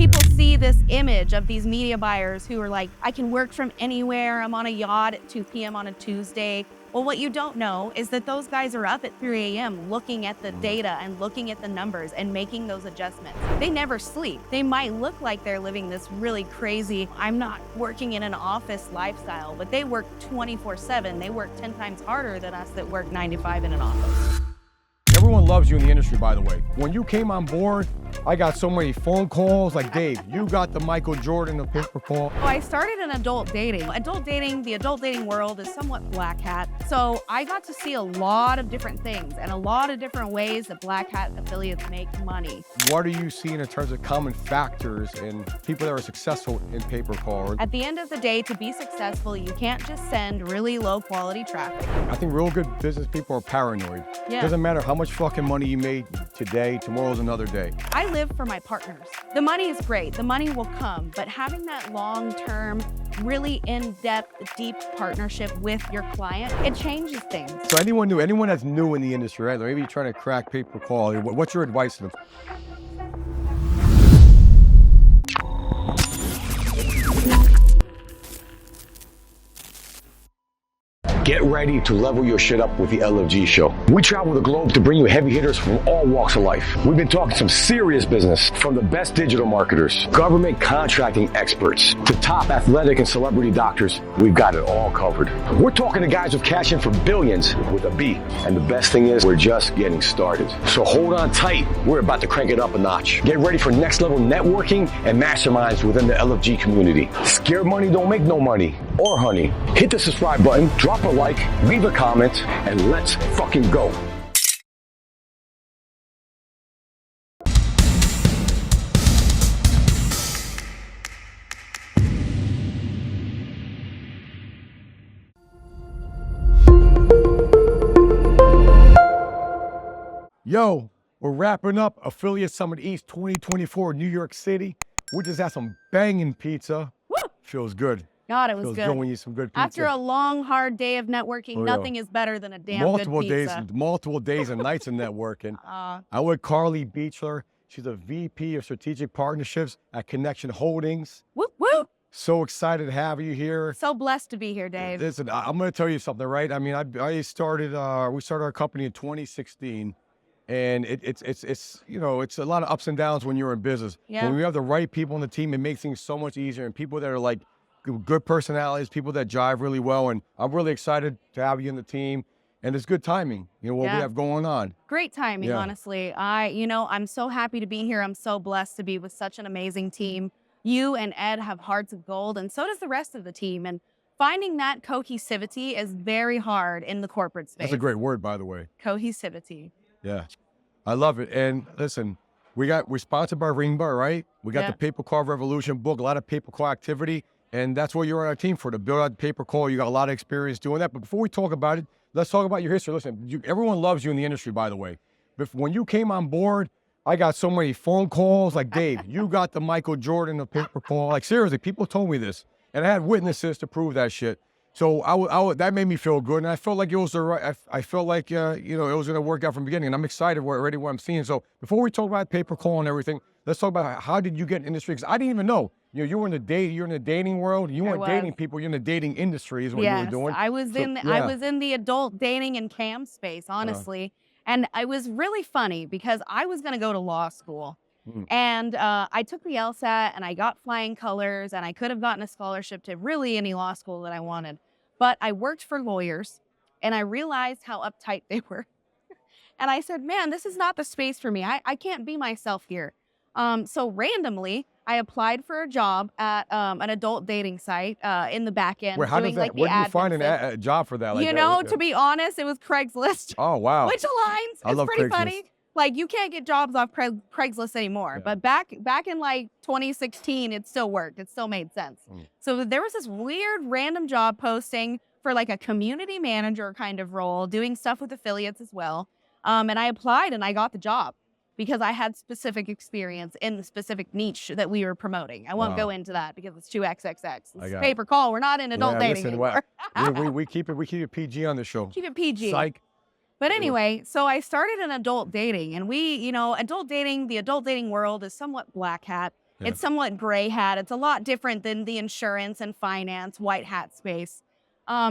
People see this image of these media buyers who are like, I can work from anywhere. I'm on a yacht at 2 p.m. on a Tuesday. Well, what you don't know is that those guys are up at 3 a.m. looking at the data and looking at the numbers and making those adjustments. They never sleep. They might look like they're living this really crazy, I'm not working in an office lifestyle, but they work 24/7. They work 10 times harder than us that work 9 to 5 in an office. Everyone loves you in the industry, by the way. When you came on board, I got so many phone calls like, Dave, you got the Michael Jordan of paper call. So I started in adult dating. The adult dating world is somewhat black hat. So I got to see a lot of different things and a lot of different ways that black hat affiliates make money. What are you seeing in terms of common factors in people that are successful in pay per call? At the end of the day, to be successful, you can't just send really low quality traffic. I think real good business people are paranoid. Yeah. Doesn't matter how much fucking money you made today, tomorrow's another day. I live for my partners. The money is great, the money will come, but having that long-term, really in-depth, deep partnership with your client, it changes things. So anyone that's new in the industry, right? Maybe you're trying to crack pay per call, what's your advice to them? Get ready to level your shit up with the LFG show. We travel the globe to bring you heavy hitters from all walks of life. We've been talking some serious business, from the best digital marketers, government contracting experts, to top athletic and celebrity doctors. We've got it all covered. We're talking to guys who've cashed in for billions with a B. And the best thing is, we're just getting started. So hold on tight. We're about to crank it up a notch. Get ready for next level networking and masterminds within the LFG community. Scared money don't make no money or honey. Hit the subscribe button, drop a like, leave a comment, and let's fucking go. Yo, we're wrapping up Affiliate Summit East 2024 New York City. We just had some banging pizza. Woo! Feels good. God, it was Feels good. good when you eat some good pizza. After a long, hard day of networking, nothing is better than a damn good pizza. Multiple days and nights of networking. I'm with Carly Beachler. She's a VP of Strategic Partnerships at Connection Holdings. Whoop, whoop. So excited to have you here. So blessed to be here, Dave. Listen, I'm going to tell you something, right? I mean, we started our company in 2016. And it's you know, it's a lot of ups and downs when you're in business. Yeah. When we have the right people on the team, it makes things so much easier. And people that are like good personalities, people that jive really well. And I'm really excited to have you in the team. And it's good timing, you know, what we have going on. Great timing, honestly. I'm so happy to be here. I'm so blessed to be with such an amazing team. You and Ed have hearts of gold, and so does the rest of the team. And finding that cohesivity is very hard in the corporate space. That's a great word, by the way. Cohesivity. Yeah, I love it. And listen, we're sponsored by Ringbar, right? We got the Paper Call Revolution book, a lot of paper call activity, and that's what you're on our team for, to build out the paper call. You got a lot of experience doing that. But before we talk about it, let's talk about your history. Listen, everyone loves you in the industry, by the way. But when you came on board, I got so many phone calls like, Dave, you got the Michael Jordan of paper call. Like, seriously, people told me this, and I had witnesses to prove that shit. So that made me feel good, and I felt like it was the right. I felt like it was going to work out from the beginning, and I'm excited already what I'm seeing. So before we talk about paper call and everything, let's talk about how did you get in the industry? Because I didn't even know. You were in the dating world. You weren't dating people. You're in the dating industry, is what you were doing. I was in the adult dating and cam space, honestly, and it was really funny because I was going to go to law school. And I took the LSAT and I got flying colors, and I could have gotten a scholarship to really any law school that I wanted. But I worked for lawyers and I realized how uptight they were. And I said, man, this is not the space for me. I can't be myself here. So randomly, I applied for a job at an adult dating site in the back end. Where do you find a job for that? To be honest, it was Craigslist. Oh, wow. Which aligns. It's pretty funny. Like, you can't get jobs off Craigslist anymore. Yeah. But back in like 2016, it still worked. It still made sense. So there was this weird random job posting for like a community manager kind of role, doing stuff with affiliates as well. And I applied and I got the job because I had specific experience in the specific niche that we were promoting. I won't go into that because it's too XXX. It's paper call. We're not in adult dating anymore. we keep it PG on the show. Keep it PG. Psych. But anyway, so I started in adult dating, and the adult dating world is somewhat black hat. It's somewhat gray hat. It's a lot different than the insurance and finance white hat space.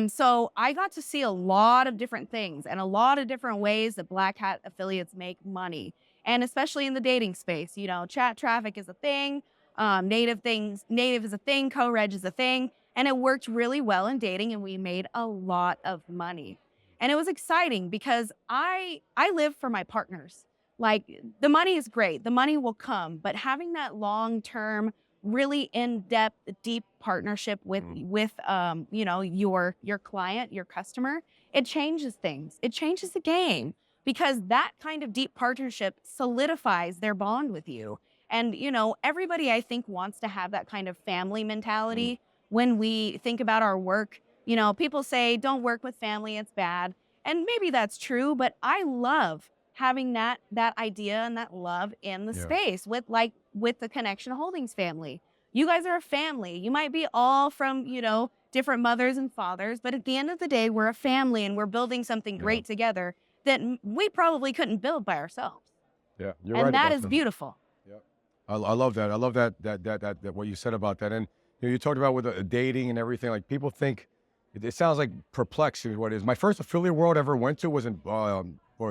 So I got to see a lot of different things and a lot of different ways that black hat affiliates make money. And especially in the dating space, you know, chat traffic is a thing, native is a thing, co-reg is a thing. And it worked really well in dating and we made a lot of money. And it was exciting because I live for my partners. Like the money is great, the money will come, but having that long-term, really in-depth, deep partnership with you know, your client, your customer, it changes things. It changes the game because that kind of deep partnership solidifies their bond with you. And you know, everybody I think wants to have that kind of family mentality when we think about our work. You know, people say don't work with family, it's bad. And maybe that's true, but I love having that idea and that love in the space with the Connection Holdings family. You guys are a family. You might be all from, you know, different mothers and fathers, but at the end of the day, we're a family and we're building something great together that we probably couldn't build by ourselves. Yeah, you're and right. that about is that. beautiful. Yeah, I love that. I love that what you said about that. And you know, you talked about with dating and everything. Like people think it sounds like perplexing. What it is? My first affiliate world I ever went to was in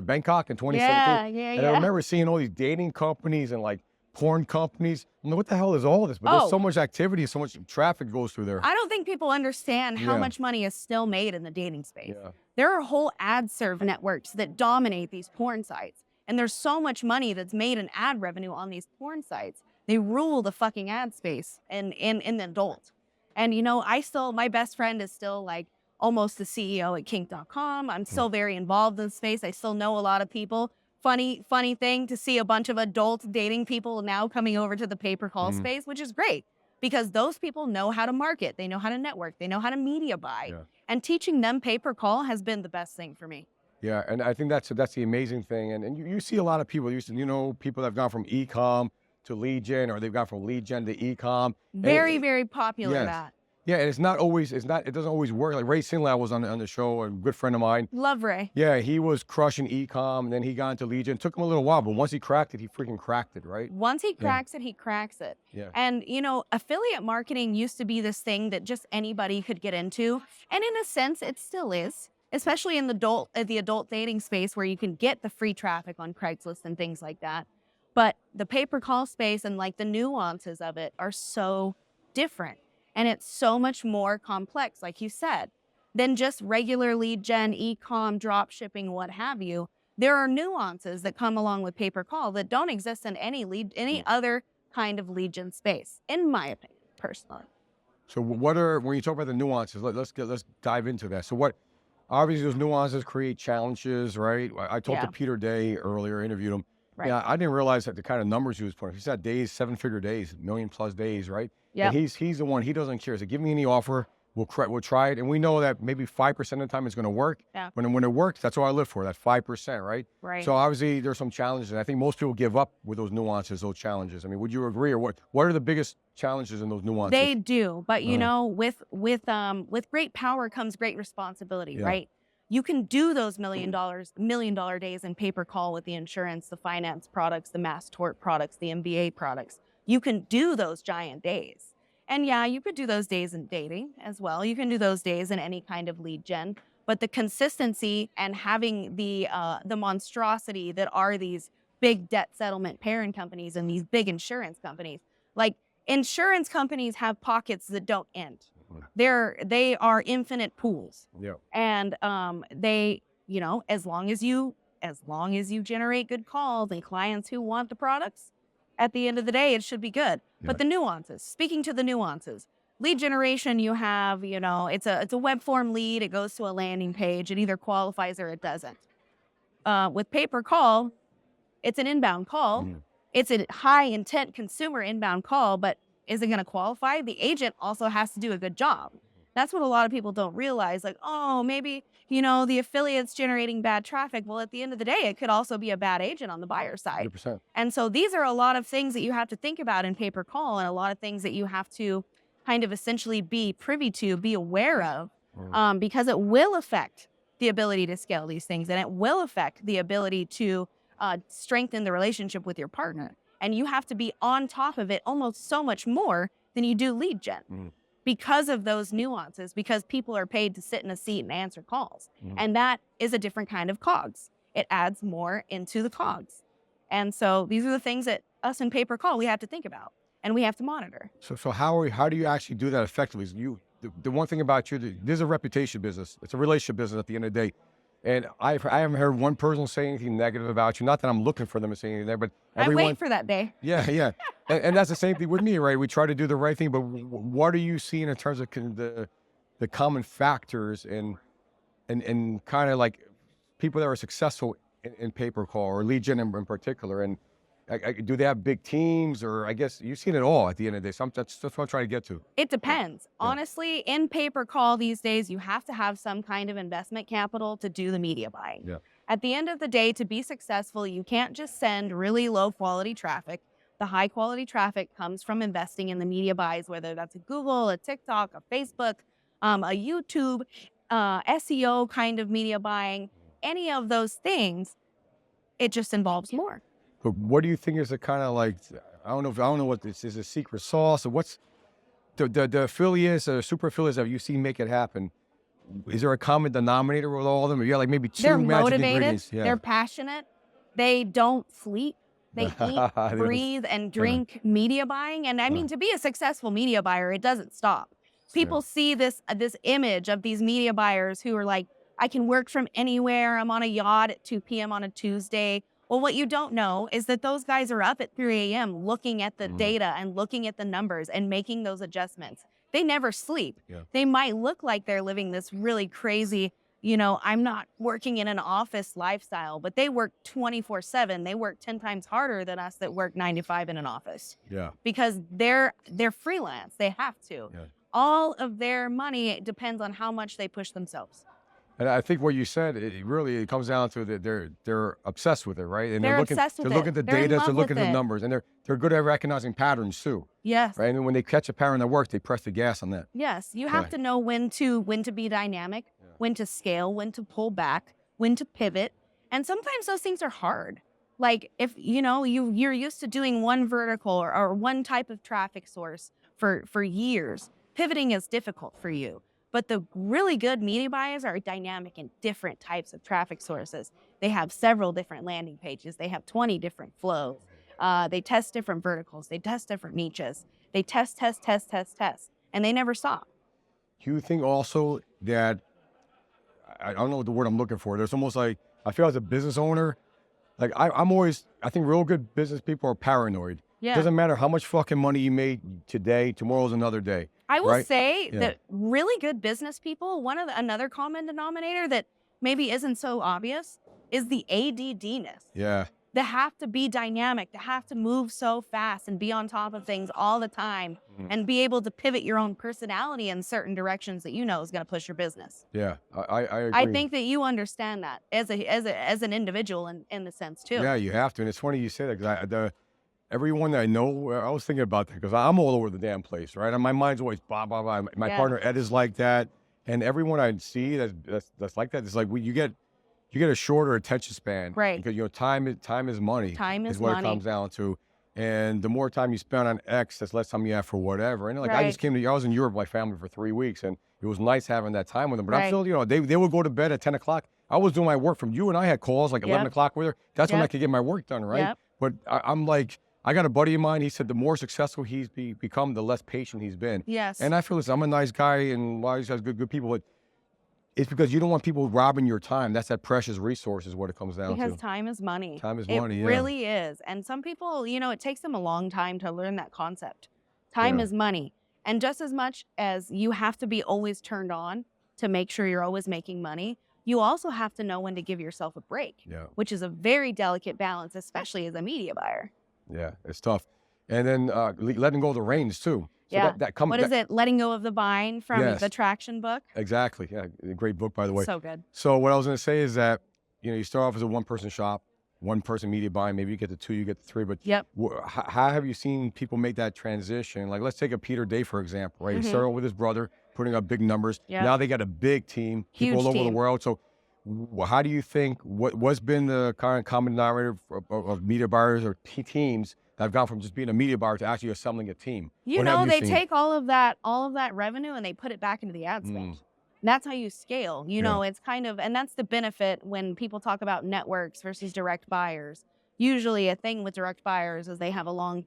Bangkok in 2017. And I remember seeing all these dating companies and like porn companies. I'm like, what the hell is all this? But there's so much activity, so much traffic goes through there. I don't think people understand how much money is still made in the dating space. There are whole ad serve networks that dominate these porn sites. And there's so much money that's made in ad revenue on these porn sites. They rule the fucking ad space in the adult. And you know, my best friend is still like almost the CEO at kink.com. I'm still very involved in the space. I still know a lot of people. Funny thing to see a bunch of adult dating people now coming over to the pay-per-call space, which is great because those people know how to market. They know how to network. They know how to media buy. And teaching them pay-per-call has been the best thing for me. Yeah, and I think that's the amazing thing. And you see a lot of people, you know, people that have gone from e-com to lead gen, or they've gone from lead gen to e-com. Very popular that. Yeah, and it doesn't always work. Like Ray Sinlad was on the show, a good friend of mine. Love Ray. Yeah, he was crushing e-com, and then he got into lead gen. It took him a little while, but once he cracked it, he freaking cracked it, right? Once he cracks it, he cracks it. Yeah. And you know, affiliate marketing used to be this thing that just anybody could get into. And in a sense, it still is, especially in the adult dating space where you can get the free traffic on Craigslist and things like that. But the pay-per-call space and like the nuances of it are so different. And it's so much more complex, like you said, than just regular lead gen, e-com, drop shipping, what have you. There are nuances that come along with pay-per-call that don't exist in any other kind of lead gen space, in my opinion, personally. So when you talk about the nuances, let's dive into that. So obviously those nuances create challenges, right? I talked to Peter Day earlier, interviewed him. Right. Yeah, I didn't realize that the kind of numbers he was putting. He said days, 7-figure days, million+ days, right? Yeah. And he's the one. He doesn't care. So give me any offer, we'll try it, and we know that maybe 5% of the time it's going to work. Yeah. When it works, that's what I live for. That 5%, right? Right. So obviously there's some challenges, and I think most people give up with those nuances, those challenges. I mean, would you agree, or what are the biggest challenges in those nuances? They do, but you know, with great power comes great responsibility, right? You can do those $1 million days in pay-per-call with the insurance, the finance products, the mass tort products, the MBA products. You can do those giant days. And yeah, you could do those days in dating as well. You can do those days in any kind of lead gen. But the consistency and having the monstrosity that are these big debt settlement parent companies and these big insurance companies, like insurance companies have pockets that don't end. They are infinite pools. Yeah. And they, you know, as long as you generate good calls and clients who want the products, at the end of the day, it should be good. Yeah. But the nuances, speaking to the nuances, lead generation, you have, you know, it's a web form lead. It goes to a landing page. It either qualifies or it doesn't. With pay-per-call, it's an inbound call. It's a high intent consumer inbound call, but is it going to qualify? The agent also has to do a good job. That's what a lot of people don't realize. Like, oh, maybe, you know, the affiliate's generating bad traffic. Well, at the end of the day, it could also be a bad agent on the buyer side. 100%. And so these are a lot of things that you have to think about in pay-per-call, and a lot of things that you have to kind of essentially be privy to, be aware of, because it will affect the ability to scale these things, and it will affect the ability to strengthen the relationship with your partner. And you have to be on top of it almost so much more than you do lead gen because of those nuances, because people are paid to sit in a seat and answer calls. And that is a different kind of cogs. It adds more into the cogs. And so these are the things that us in pay-per-call, we have to think about and we have to monitor. So how do you actually do that effectively? The one thing about you, this is a reputation business. It's a relationship business at the end of the day. And I haven't heard one person say anything negative about you. Not that I'm looking for them to say anything there, but everyone. I wait for that day. Yeah. And that's the same thing with me, right? We try to do the right thing, but what are you seeing in terms of the common factors and kind of like people that are successful in pay-per-call or lead gen in particular? And do they have big teams, or I guess you've seen it all at the end of the day. So that's what I'm trying to get to. It depends. Yeah. Honestly, in pay-per-call these days, you have to have some kind of investment capital to do the media buying. Yeah. At the end of the day, to be successful, you can't just send really low quality traffic. The high quality traffic comes from investing in the media buys, whether that's a Google, a TikTok, a Facebook, a YouTube, SEO kind of media buying, any of those things, it just involves more. But what do you think is the kind of like, I don't know what this is, a secret sauce, or what's the affiliates or super affiliates that you see make it happen? Is there a common denominator with all of them? Or like maybe two They're magic motivated, ingredients? Yeah. They're passionate, they don't sleep, they eat, breathe, and drink media buying. And I mean, to be a successful media buyer, it doesn't stop. People see this image of these media buyers who are like, I can work from anywhere. I'm on a yacht at 2 p.m. on a Tuesday. Well, what you don't know is that those guys are up at 3 a.m. looking at the data and looking at the numbers and making those adjustments. They never sleep. Yeah. They might look like they're living this really crazy, I'm not working in an office lifestyle, but they work 24/7. They work 10 times harder than us that work 9 to 5 in an office. Yeah. Because they're freelance. They have to. Yeah. All of their money depends on how much they push themselves. And I think what you said, it comes down to that they're obsessed with it, right? And they're obsessed with it. They're looking at the data, they're looking at the numbers, and they're good at recognizing patterns too. Yes. Right. And when they catch a pattern that works, they press the gas on that. Yes. You have to know when to be dynamic, when to scale, when to pull back, when to pivot. And sometimes those things are hard. Like if you're used to doing one vertical or one type of traffic source for years, pivoting is difficult for you. But the really good media buyers are dynamic in different types of traffic sources. They have several different landing pages. They have 20 different flows. They test different verticals. They test different niches. They test, and they never stop. Do you think also that, I don't know what the word I'm looking for, there's almost like, I feel as a business owner, like I think real good business people are paranoid. Yeah. Doesn't matter how much fucking money you made today, tomorrow's another day. I will say that really good business people, another common denominator that maybe isn't so obvious is the ADD-ness. Yeah. They have to be dynamic. They have to move so fast and be on top of things all the time and be able to pivot your own personality in certain directions that is going to push your business. Yeah, I agree. I think that you understand that as an individual in the sense too. Yeah, you have to. And it's funny you say that because everyone that I know, I was thinking about that because I'm all over the damn place, right? And my mind's always blah, blah, blah. My partner, Ed, is like that. And everyone I see that's like that, it's like you get a shorter attention span. Right. Because, time is money. Time is what money. It comes down to. And the more time you spend on X, that's less time you have for whatever. And I just I was in Europe with my family for 3 weeks, and it was nice having that time with them. But I'm still, they would go to bed at 10 o'clock. I was doing my work from you, and I had calls like 11 o'clock with her. That's when I could get my work done, right? Yep. But I'm like, I got a buddy of mine, he said the more successful he's become, the less patient he's been. Yes. And I feel I'm a nice guy, and he has good people, but it's because you don't want people robbing your time. That's that precious resource is what it comes down to. Because time is money. Time is money, It really is. And some people, it takes them a long time to learn that concept. Time is money. And just as much as you have to be always turned on to make sure you're always making money, you also have to know when to give yourself a break, which is a very delicate balance, especially as a media buyer. Yeah, it's tough. And then letting go of the reins too. So what is it? Letting go of the vine from the Traction book? Exactly. Yeah, a great book, by the way. So good. So what I was going to say is that, you start off as a one-person shop, one-person media buying. Maybe you get to 2, you get to 3. But how have you seen people make that transition? Like, let's take a Peter Day, for example, right? He started with his brother, putting up big numbers. Yep. Now they got a big team, people all over the world. So how do you think, what's been the current common denominator of media buyers or teams that have gone from just being a media buyer to actually assembling a team? You What have know, you they seen? take all of that revenue and they put it back into the ad spend. Mm, And that's how you scale. You yeah, know, it's kind of, and that's the benefit when people talk about networks versus direct buyers. Usually a thing with direct buyers is they have long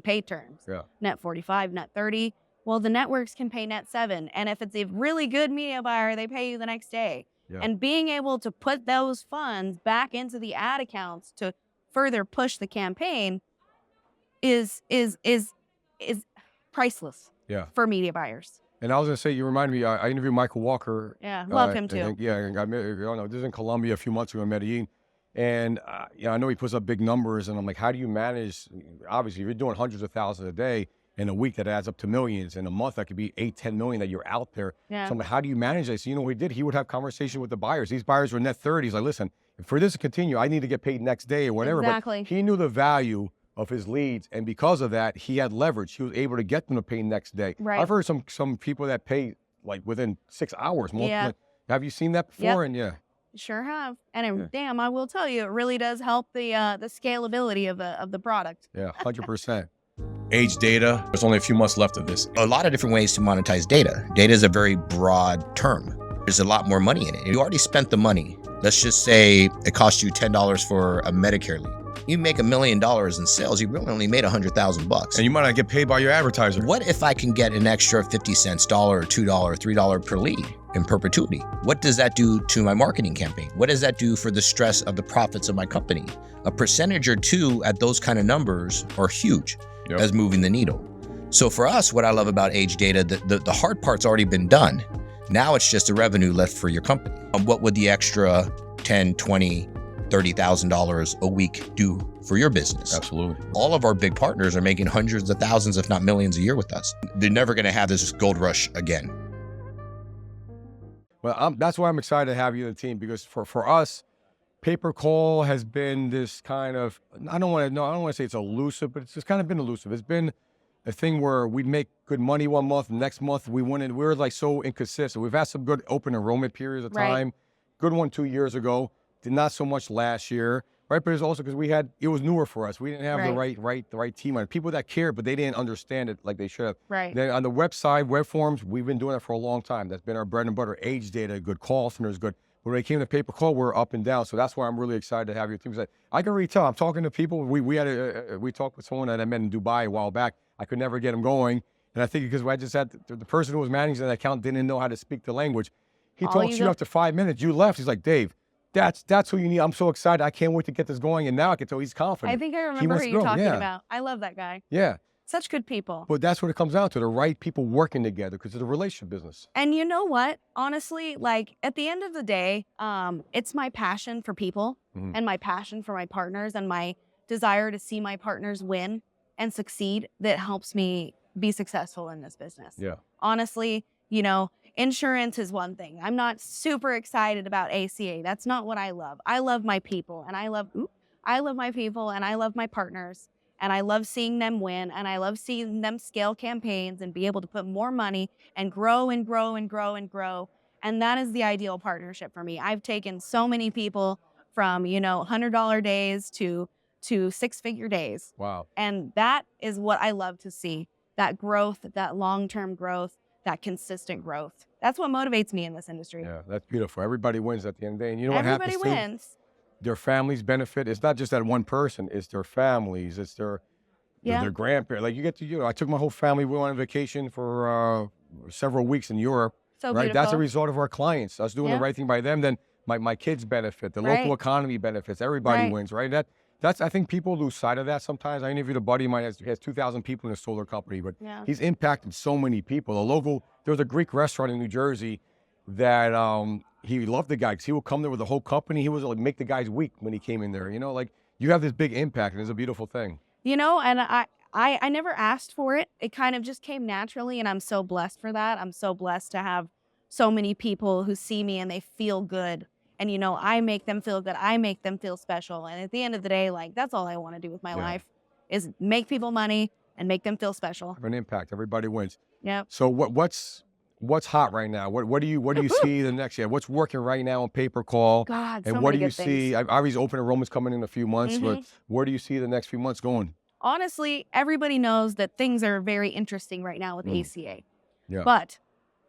pay terms. yeah, Net 45, net 30. Well, the networks can pay net 7. And if it's a really good media buyer, they pay you the next day. yeah. And being able to put those funds back into the ad accounts to further push the campaign is priceless Yeah. for media buyers. And I was gonna say, you remind me. I interviewed Michael Walker. Yeah, love him I too. think, yeah, I met, I don't know, this is in Colombia a few months ago in Medellin, and I know he puts up big numbers, and I'm like, how do you manage? Obviously, if you're doing hundreds of thousands a day in a week, that adds up to millions. In a month, that could be 8, 10 million that you're out there. Yeah. So I'm like, how do you manage this? So, you know what he did? He would have conversation with the buyers. These buyers were net 30. He's like, listen, for this to continue, I need to get paid next day or whatever. Exactly. But he knew the value of his leads, and because of that, he had leverage. He was able to get them to pay next day. Right. I've heard some people that pay like within 6 hours. Yeah. Have you seen that before? Yep. And yeah, Sure have. And Yeah. damn, I will tell you, it really does help the scalability of the product. yeah, 100%. Age data. There's only a few months left of this. A lot of different ways to monetize data. Data is a very broad term. There's a lot more money in it. You already spent the money. Let's just say it cost you $10 for a Medicare lead. You make $1 million in sales, you really only made $100,000. And you might not get paid by your advertiser. What if I can get an extra 50 cents, $1, $2, $3 per lead in perpetuity? What does that do to my marketing campaign? What does that do for the stress of the profits of my company? A percentage or two at those kind of numbers are huge as moving the needle. So for us, what I love about age data, the hard part's already been done. Now it's just the revenue left for your company. What would the extra 10, 20, $30,000 a week do for your business? Absolutely. All of our big partners are making hundreds of thousands, if not millions a year with us. They're never going to have this gold rush again. Well, that's why I'm excited to have you in the team, because for us, pay-per-call has been this kind of, I don't want to say it's elusive, but it's just kind of been elusive. It's been a thing where we'd make good money one month, next month we wouldn't. We're like so inconsistent. We've had some good open enrollment periods of Right. time. Good one 2 years ago. Did not so much last year, right? But it's also because it was newer for us. We didn't have the right team on it. People that cared, but they didn't understand it like they should have. Right. Then on the website, web forms, we've been doing it for a long time. That's been our bread and butter. Age data, good call centers, good. When it came to pay-per-call, we're up and down. So that's why I'm really excited to have your team. I can already tell. I'm talking to people. We talked with someone that I met in Dubai a while back. I could never get him going, and I think because I just had the person who was managing that account didn't know how to speak the language. He All talks you to you go- after 5 minutes. You left. He's like, Dave, that's who you need. I'm so excited. I can't wait to get this going. And now I can tell he's confident. I think I He remember wants who to you're grow. talking Yeah. about. I love that guy. Yeah. Such good people. But that's what it comes down to, the right people working together, because it's a relationship business. And you know what? Honestly, like at the end of the day, it's my passion for people Mhm. and my passion for my partners and my desire to see my partners win and succeed that helps me be successful in this business. Yeah. Honestly, you know, insurance is one thing. I'm not super excited about ACA. That's not what I love. I love my people and I love my people and I love my partners. And I love seeing them win, and I love seeing them scale campaigns and be able to put more money and grow and grow and grow and grow. And that is the ideal partnership for me. I've taken so many people from, $100 days to 6-figure days. Wow. And that is what I love to see. That growth, that long-term growth, that consistent growth. That's what motivates me in this industry. Yeah, that's beautiful. Everybody wins at the end of the day. And you know what Everybody happens too? wins. Their families benefit. It's not just that one person. It's their families. It's their grandparents. Like I took my whole family. We went on vacation for several weeks in Europe. So Right. beautiful. That's a result of our clients. Us doing Yeah. the right thing by them. Then my kids benefit. The Right. local economy benefits. Everybody Right. wins. Right. That's I think people lose sight of that sometimes. I interviewed a buddy of mine that has 2,000 people in a solar company, but Yeah. he's impacted so many people. There was a Greek restaurant in New Jersey that he loved the guy because he would come there with the whole company. He was like make the guy's week when he came in there. Like you have this big impact, and it's a beautiful thing. And I never asked for it. It kind of just came naturally, and I'm so blessed for that. I'm so blessed to have so many people who see me and they feel good. And, I make them feel good. I make them feel special. And at the end of the day, like, that's all I want to do with my Yeah. life is make people money and make them feel special. Have an impact. Everybody wins. Yep. So what's what's hot right now? What do you see the next year? What's working right now on pay-per-call? God, And so what many do you good things. see? Obviously, open enrollment's coming in a few months, but where do you see the next few months going? Honestly, everybody knows that things are very interesting right now with ACA. Yeah. But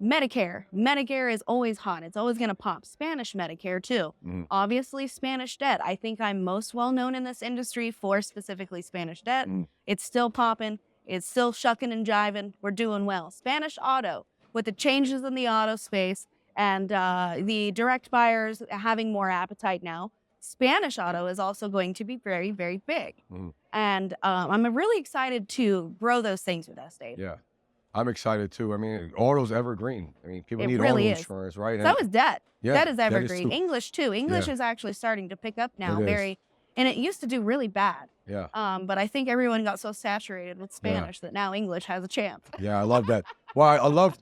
Medicare is always hot. It's always going to pop. Spanish Medicare too. Obviously, Spanish debt. I think I'm most well known in this industry for specifically Spanish debt. It's still popping. It's still shucking and jiving. We're doing well. Spanish auto, with the changes in the auto space and the direct buyers having more appetite now, Spanish auto is also going to be very, very big. And I'm really excited to grow those things with us, Dave. Yeah. I'm excited too. I mean, auto's evergreen. I mean, people It need really auto is. insurance, right? So is debt. Yeah, Debt is debt is evergreen. too. English too. English Yeah. is actually starting to pick up now. It is. And it used to do really bad. Yeah. But I think everyone got so saturated with Spanish that now English has a chance. Yeah, I love that. Well, I love,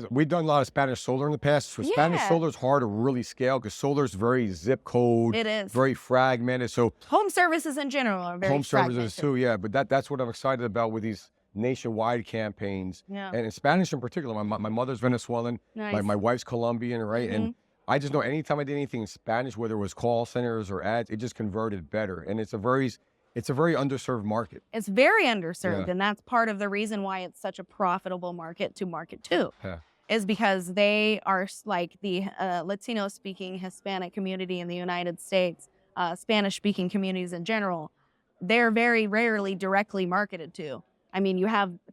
we've done a lot of Spanish solar in the past. So Spanish Yeah. solar is hard to really scale because solar is very zip code. It is. Very fragmented. So Home services in general are very home services fragmented. too, yeah. But that's what I'm excited about with these nationwide campaigns. Yeah. And in Spanish in particular, my mother's Venezuelan, Nice. my wife's Colombian, right? And I just know anytime I did anything in Spanish, whether it was call centers or ads, it just converted better. And it's a very underserved market. It's very underserved, Yeah. and that's part of the reason why it's such a profitable market to market to. Yeah. Is because they are like the Latino-speaking Hispanic community in the United States, Spanish-speaking communities in general. They're very rarely directly marketed to. I mean,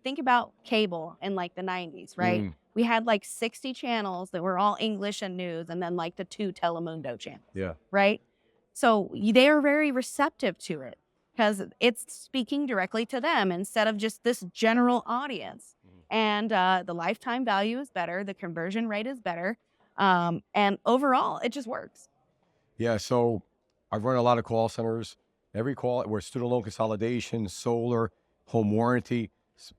think about cable in like the 90s, right? We had like 60 channels that were all English and news, and then like the 2 Telemundo channels, Yeah. right? So they are very receptive to it because it's speaking directly to them instead of just this general audience. And the lifetime value is better. The conversion rate is better. And overall, it just works. Yeah, so I've run a lot of call centers. Every call where student loan consolidation, solar, home warranty.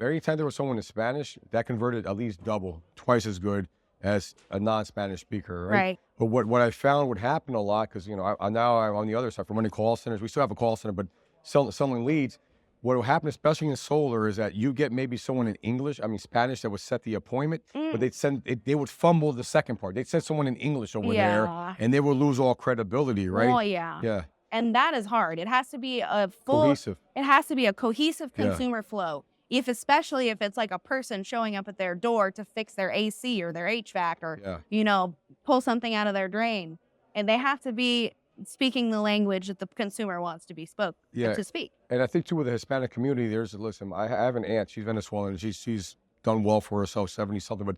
Every time there was someone in Spanish, that converted at least double, twice as good as a non-Spanish speaker, right? Right. But what I found would happen a lot, because now I'm on the other side from running call centers. We still have a call center, but selling leads. What will happen, especially in solar, is that you get maybe someone in Spanish that would set the appointment, but they would fumble the second part. They'd send someone in English over there, and they would lose all credibility, right? Oh, yeah. Yeah. And that is hard. It has to be a Cohesive. It has to be a cohesive Yeah. consumer flow. Especially if it's like a person showing up at their door to fix their AC or their HVAC or, pull something out of their drain. And they have to be speaking the language that the consumer wants to be to speak. And I think too with the Hispanic community, I have an aunt, she's Venezuelan, and she's done well for herself, 70 something, but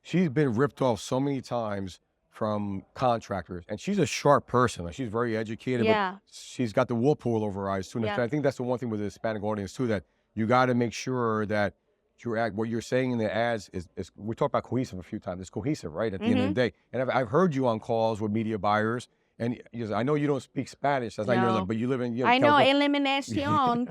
she's been ripped off so many times from contractors, and she's a sharp person. Like, she's very educated, Yeah. but she's got the wool pull over her eyes too. And Yeah. I think that's the one thing with the Hispanic audience too, that you got to make sure that what you're saying in the ads is we talked about cohesive a few times. It's cohesive, right? At the end of the day. And I've heard you on calls with media buyers, and I know you don't speak Spanish. That's not your No. but you live in. I know, California. eliminación.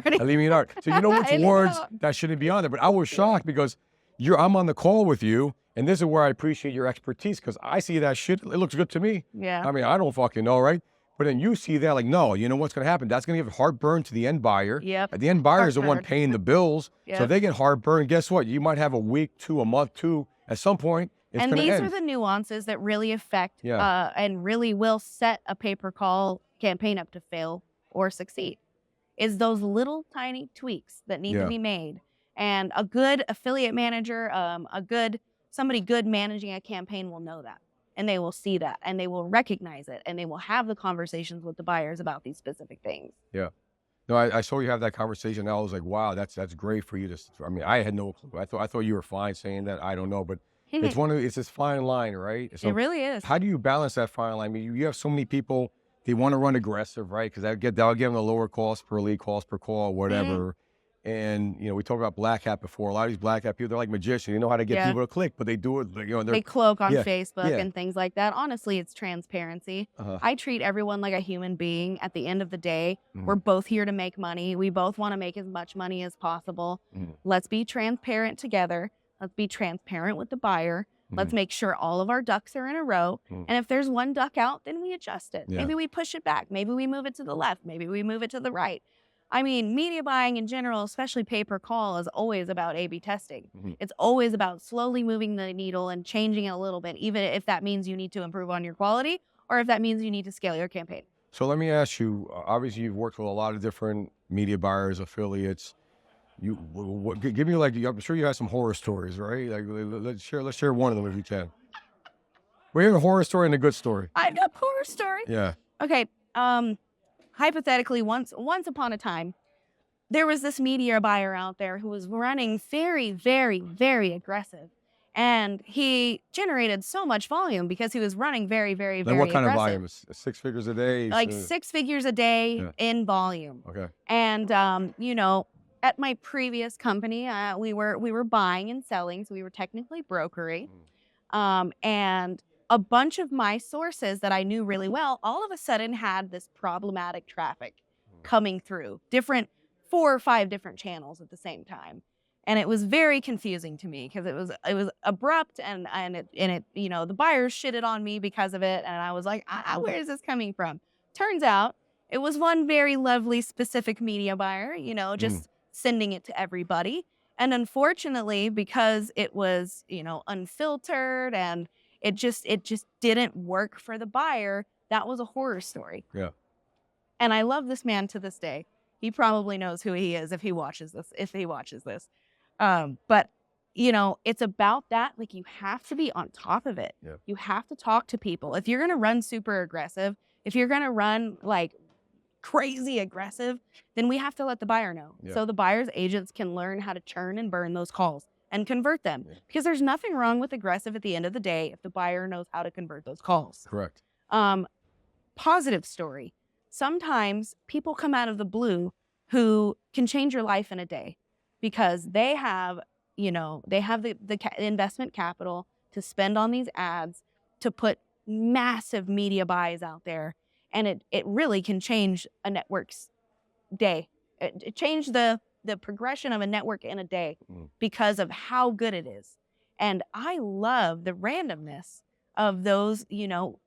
Eliminar. So you know which I know. words that shouldn't be on there. But I was shocked because I'm on the call with you, and this is where I appreciate your expertise, because I see that shit. It looks good to me. Yeah. I mean, I don't fucking know, right? But then you see that, like, no, you know what's going to happen? That's going to give heartburn to the end buyer. Yep. The end buyer is the one Heartburn. paying the bills. So Yep. if they get heartburn, guess what? You might have a week, a month, at some point. It's And going to these end. are the nuances that really affect Yeah. and really will set a pay-per-call campaign up to fail or succeed. Is those little tiny tweaks that need to be made. And a good affiliate manager, somebody good managing a campaign will know that. And they will see that, and they will recognize it, and they will have the conversations with the buyers about these specific things. Yeah. No, I saw you have that conversation. I was like, wow, that's great for you to. I mean, I had no clue. I thought you were fine saying that. I don't know, but it's this fine line, right? So It really is. how do you balance that fine line? I mean, you have so many people. They want to run aggressive, right? Because that'll give them the lower cost per lead, cost per call, whatever. And we talked about black hat before. A lot of these black hat people, they're like magicians. They know how to get people to click, but they do it. They cloak on Yeah. Facebook Yeah. and things like that. Honestly, it's transparency. I treat everyone like a human being. At the end of the day, we're both here to make money. We both want to make as much money as possible. Let's be transparent together. Let's be transparent with the buyer. Let's make sure all of our ducks are in a row. And if there's one duck out, then we adjust it. Yeah. Maybe we push it back. Maybe we move it to the left. Maybe we move it to the right. I mean, media buying in general, especially pay-per-call, is always about A/B testing. Mm-hmm. It's always about slowly moving the needle and changing it a little bit, even if that means you need to improve on your quality or if that means you need to scale your campaign. So let me ask you, obviously you've worked with a lot of different media buyers, affiliates. Give me like, I'm sure you have some horror stories, right? Like let's share one of them if you can. We're hearing a horror story and a good story. I've got a horror story. Yeah. Okay. Hypothetically, once upon a time, there was this media buyer out there who was running very, very, very aggressive. And he generated so much volume because he was running very, very, very Like what kind aggressive. of volume? 6 figures a day? Like 6 figures a day in volume. Okay. And, you know, at my previous company, we were buying and selling, so we were technically brokering. And a bunch of my sources that I knew really well, all of a sudden had this problematic traffic coming through 4 or 5 different channels at the same time. And it was very confusing to me because it was abrupt and it, you know, the buyers shitted on me because of it. And I was like, where is this coming from? Turns out it was one very lovely specific media buyer, you know, just sending it to everybody. And unfortunately, because it was, you know, unfiltered and it just didn't work for the buyer, that was a horror story. Yeah. And I love this man to this day. He probably knows who he is if he watches this. But, you know, it's about that. Like, you have to be on top of it. Yeah. You have to talk to people. If you're going to run super aggressive, if you're going to run like crazy aggressive, then we have to let the buyer know. Yeah. So the buyer's agents can learn how to churn and burn those calls and convert them. Yeah. Because there's nothing wrong with aggressive at the end of the day if the buyer knows how to convert those calls. Correct. Positive story. Sometimes people come out of the blue who can change your life in a day because they have, you know, they have the investment capital to spend on these ads, to put massive media buys out there. And it really can change a network's day. It changed the progression of a network in a day because of how good it is. And I love the randomness of those, you know,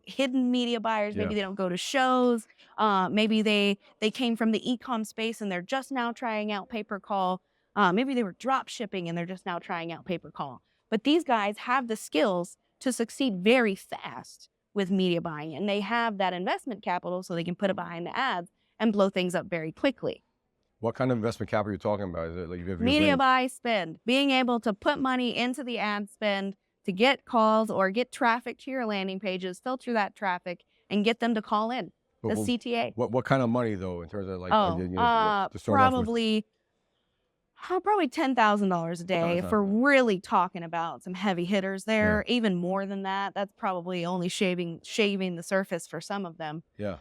hidden media buyers. Maybe they don't go to shows. Maybe they came from the e-com space and they're just now trying out pay-per-call. Maybe they were drop shipping and they're just now trying out pay-per-call. But these guys have the skills to succeed very fast with media buying, and they have that investment capital so they can put it behind the ads and blow things up very quickly. What kind of investment capital are you talking about? Is it like media buy, spend, being able to put money into the ad spend to get calls or get traffic to your landing pages, filter that traffic, and get them to call in. The CTA. What kind of money though, in terms of like? Probably $10,000 a day if we're really talking about some heavy hitters there. Yeah. Even more than that. That's probably only shaving the surface for some of them. Yeah.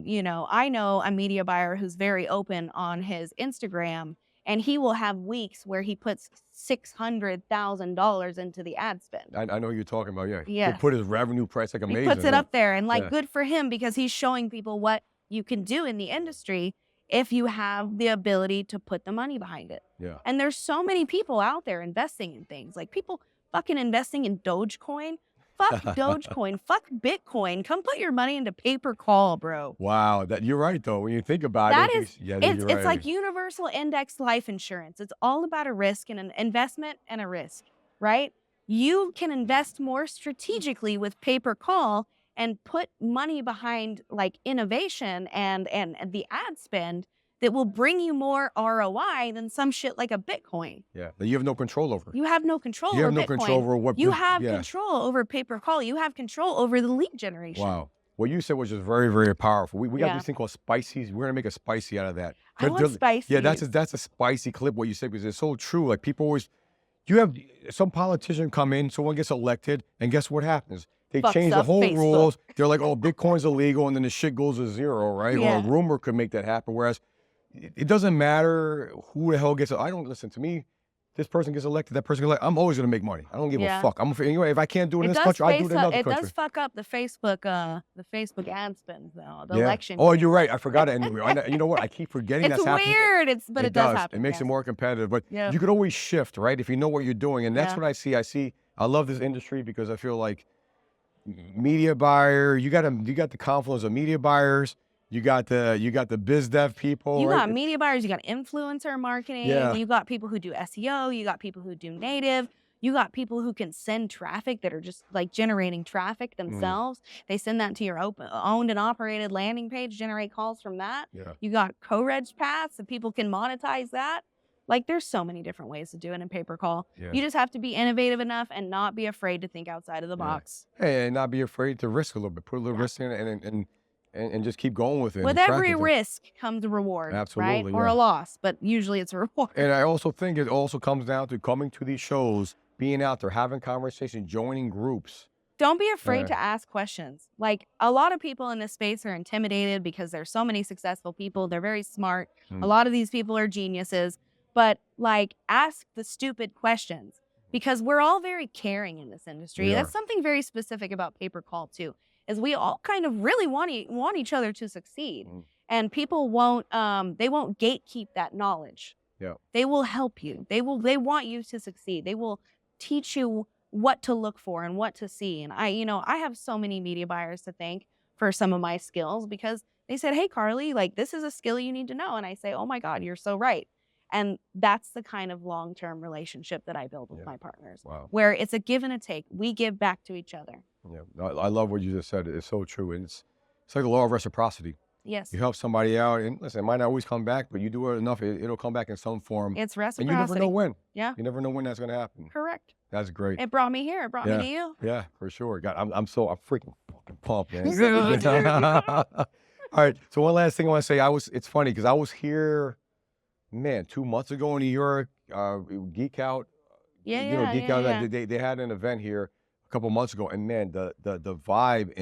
You know, I know a media buyer who's very open on his Instagram, and he will have weeks where he puts $600,000 into the ad spend. I know who you're talking about. Yeah. Yeah. He put his revenue price like amazing. He puts it up there, and like good for him because he's showing people what you can do in the industry if you have the ability to put the money behind it. Yeah. And there's so many people out there investing in things, like people fucking investing in Dogecoin. Fuck Dogecoin. Fuck Bitcoin. Come put your money into pay-per-call, bro. Wow, you're right though. When you think about it's like universal index life insurance. It's all about a risk and an investment and a risk, right? You can invest more strategically with pay-per-call and put money behind like innovation and the ad spend that will bring you more ROI than some shit like a Bitcoin. Yeah, that you have no control over. You have no control over Bitcoin. You have no control over what... You have control over pay-per-call. You have control over the lead generation. Wow. What you said was just very, very powerful. We got this thing called spicy. We're going to make a spicy out of that. I want spicy. Yeah, that's a spicy clip, what you said, because it's so true. Like people always... You have some politician come in, someone gets elected, and guess what happens? They change the whole rules. They're like, oh, Bitcoin's illegal, and then the shit goes to zero, right? Yeah. Or a rumor could make that happen. Whereas it doesn't matter who the hell gets it. I don't listen to me. This person gets elected, that person gets elected. I'm always going to make money. I don't give a fuck. Anyway, if I can't do it in this country, I do it in another country. It does fuck up the Facebook ad spend, though, the election. Oh, you're right. I forgot it anyway. You know what? I keep forgetting that's happening. It's weird, but it does happen. It makes it more competitive. But you could always shift, right? If you know what you're doing. And that's what I see. I love this industry because I feel like media buyer, you got the confluence of media buyers, You got the biz dev people. You right? got media buyers, you got influencer marketing, Yeah. you got people who do SEO, you got people who do native, you got people who can send traffic that are just like generating traffic themselves. They send that to your owned and operated landing page, generate calls from that. Yeah. You got co-reg paths so people can monetize that. Like there's so many different ways to do it in pay-per-call. Yeah. You just have to be innovative enough and not be afraid to think outside of the box. Hey, and not be afraid to risk a little bit, put a little risk in it and just keep going with it. With and track every it. risk comes a reward, Absolutely, right? Or yeah. a loss, but usually it's a reward. And I also think it also comes down to coming to these shows, being out there, having conversations, joining groups. Don't be afraid Yeah. to ask questions. Like a lot of people in this space are intimidated because there's so many successful people. They're very smart. A lot of these people are geniuses, but like ask the stupid questions because we're all very caring in this industry. We That's are. something very specific about pay-per-call too, is we all kind of really want each other to succeed. And people won't they won't gatekeep that knowledge. Yeah. They will help you. They want you to succeed. They will teach you what to look for and what to see. And I have so many media buyers to thank for some of my skills because they said, "Hey, Carly, like this is a skill you need to know." And I say, "Oh my God, you're so right." And that's the kind of long-term relationship that I build with my partners, Wow. where it's a give and a take. We give back to each other. Yeah. I love what you just said. It's so true. And it's like the law of reciprocity. Yes, You help somebody out, and listen, it might not always come back, but you do it enough, it'll come back in some form. it's And reciprocity. you never know when. Yeah, You never know when that's going to happen. correct. That's great. It brought me here. It brought me to you. Yeah, for sure. God, I'm freaking fucking pumped, man. All right. So one last thing I want to say, it's funny because I was here, man, 2 months ago in New York, Geek Out. Geek Out. Yeah. They had an event here a couple months ago, and man, the vibe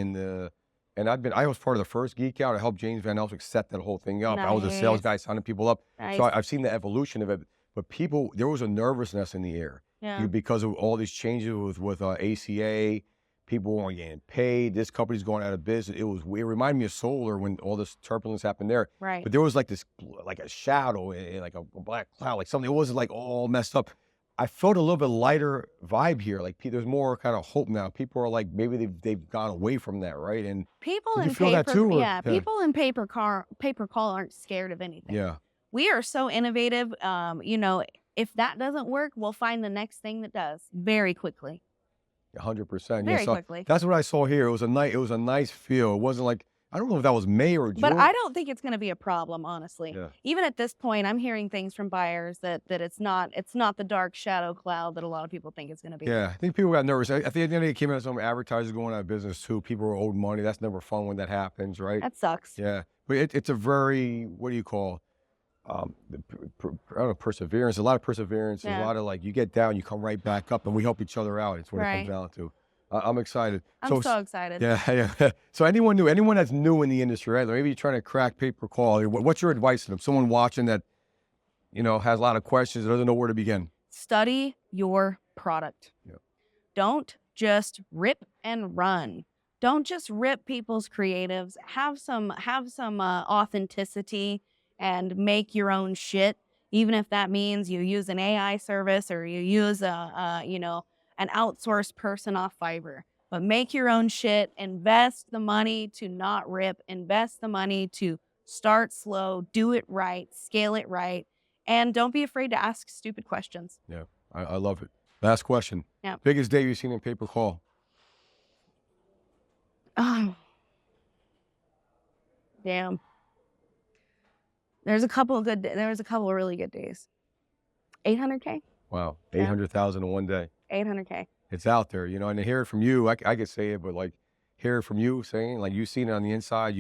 and I was part of the first Geek Out. I helped James Van Elswick set that whole thing up. I was a sales guy signing people up. Nice. So I've seen the evolution of it. But there was a nervousness in the air. Yeah. Because of all these changes with ACA, people weren't getting paid. This company's going out of business. It reminded me of solar when all this turbulence happened there. Right. But there was like a shadow, like a black cloud, like something. It wasn't like all messed up. I felt a little bit lighter vibe here. Like there's more kind of hope now. People are like maybe they've gone away from that, right? And people did in you feel that too, or- people in pay per call aren't scared of anything. yeah, We are so innovative. If that doesn't work, we'll find the next thing that does very quickly. 100%. Very Yeah, so quickly. that's what I saw here. It was a nice feel. It wasn't like, I don't know if that was May or June. But I don't think it's going to be a problem, honestly. Yeah. Even at this point, I'm hearing things from buyers that it's not the dark shadow cloud that a lot of people think it's going to be. Yeah, I think people got nervous. At the end of the day, it came out some advertisers going out of business too. People are owed money. That's never fun when that happens, right? That sucks. Yeah, but it's a very, what do you call, I don't know, perseverance. A lot of perseverance. Yeah. A lot of like, you get down, you come right back up, and we help each other out. It's what it Right. comes down to. I'm excited. I'm so excited. Yeah. So anyone that's new in the industry, right? Maybe you're trying to crack pay-per-call. What's your advice to them? Someone watching that, has a lot of questions, doesn't know where to begin. Study your product. Yep. Don't just rip and run. Don't just rip people's creatives. Have some authenticity and make your own shit. Even if that means you use an AI service or you use an outsourced person off Fiverr. But make your own shit. Invest the money to not rip. Invest the money to start slow. Do it right. Scale it right. And don't be afraid to ask stupid questions. Yeah, I love it. Last question. Yeah. Biggest day you've seen in pay-per-call? Oh, damn. There was a couple of really good days. 800K? Wow, Yeah. 800,000 in one day. 800K. It's out there, and to hear it from you, I could say it, but like hear it from you saying, like you've seen it on the inside.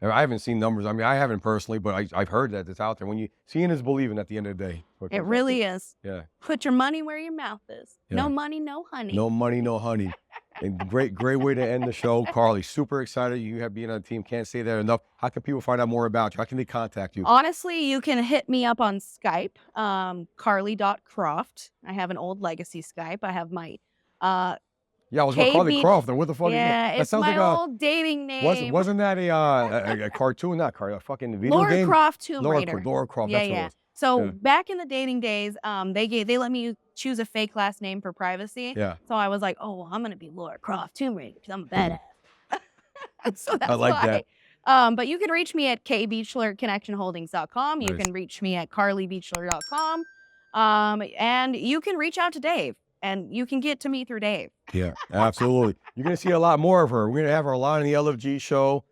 I haven't seen numbers. I mean, I haven't personally, but I've heard that it's out there. When seeing is believing at the end of the day. It really is. Yeah. Put your money where your mouth is. Yeah. No money, no honey. No money, no honey. And great way to end the show. Carly, super excited you have been on the team. Can't say that enough. How can people find out more about you? How can they contact you? Honestly, you can hit me up on Skype, carly.croft. I have an old legacy Skype. I have my Yeah, I was going to call KB it Croft. What the fuck is that? yeah, That it's sounds my like old dating name. wasn't that a cartoon? Not cartoon, a fucking video Laura game? Croft Tomb Raider. Laura Croft, Yeah, that's what it yeah. was. So Yeah. back in the dating days, they let me choose a fake last name for privacy. Yeah. So I was like, oh, well, I'm gonna be Laura Croft Tomb Raider because I'm a badass. So that's I like why. But you can reach me at kbeachler@connectionholdings.com. You Nice. can reach me at carlybeachler.com. And you can reach out to Dave, and you can get to me through Dave. Yeah, absolutely. You're going to see a lot more of her. We're going to have her a lot on the LFG show.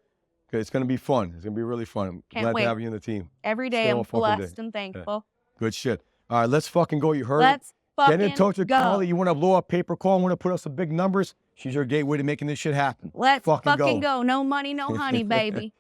It's going to be fun. It's going to be really fun. I'm Can't glad wait. to have you in the team. Every day Still I'm a fucking blessed day. and thankful. Good shit. All right, let's fucking go. You heard it. Let's fucking Get in touch with go. Carly. You want to blow up pay-per call? Want to put up some big numbers? She's your gateway to making this shit happen. Let's fucking fucking go. No money, no honey, baby.